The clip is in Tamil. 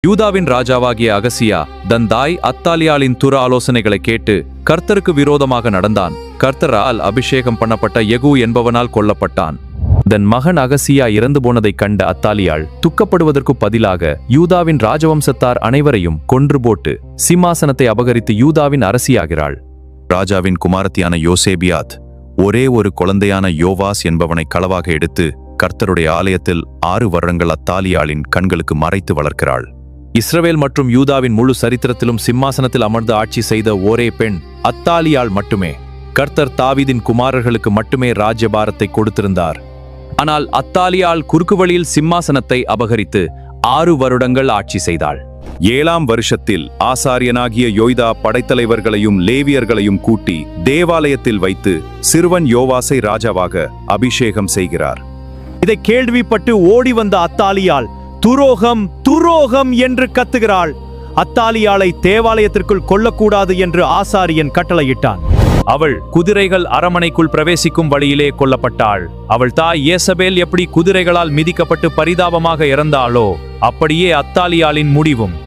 யூதாவின் ராஜாவாகிய அகசியா தன் தாய் அத்தாலியாளின் துர ஆலோசனைகளை கேட்டு கர்த்தருக்கு விரோதமாக நடந்தான். கர்த்தரால் அபிஷேகம் பண்ணப்பட்ட யெகூ என்பவனால் கொல்லப்பட்டான். தன் மகன் அகசியா இறந்து போனதைக் கண்ட அத்தாலியாள் துக்கப்படுவதற்கு பதிலாக யூதாவின் ராஜவம்சத்தார் அனைவரையும் கொன்று போட்டு சிம்மாசனத்தை அபகரித்து யூதாவின் அரசியாகிறாள். ராஜாவின் குமாரத்தியான யோசேபியாத் ஒரே ஒரு குழந்தையான யோவாஸ் என்பவனை களவாக எடுத்து கர்த்தருடைய ஆலயத்தில் 6 வருடங்கள் அத்தாலியாளின் கண்களுக்கு மறைத்து வளர்க்கிறாள். இஸ்ரவேல் மற்றும் யூதாவின் முழு சரித்திரத்திலும் சிம்மாசனத்தில் அமர்ந்து ஆட்சி செய்த ஒரே பெண் அத்தாலியாள் மட்டுமே. கர்த்தர் தாவீதின் குமாரர்களுக்கு மட்டுமே ராஜ்யபாரத்தை கொடுத்திருந்தார். ஆனால் அத்தாலியாள் குறுக்கு வழியில் சிம்மாசனத்தை அபகரித்து 6 வருடங்கள் ஆட்சி செய்தாள். 7ஆம் வருஷத்தில் ஆசாரியனாகிய யோய்தா படைத்தலைவர்களையும் லேவியர்களையும் கூட்டி தேவாலயத்தில் வைத்து சிறுவன் யோவாசை ராஜாவாக அபிஷேகம் செய்கிறார். இதை கேள்விப்பட்டு ஓடி வந்த அத்தாலியாள் துரோகம் துரோகம் என்று கத்துகிறாள். அத்தாலியாளை தேவாலயத்திற்குள் கொல்லக்கூடாது என்று ஆசாரியன் கட்டளையிட்டான். அவள் குதிரைகள் அரமனைக்குள் பிரவேசிக்கும் வழியிலே கொல்லப்பட்டாள். அவள் தாய் யேசபேல் எப்படி குதிரைகளால் மிதிக்கப்பட்டு பரிதாபமாக இறந்தாளோ அப்படியே அத்தாலியாளின் முடிவும்.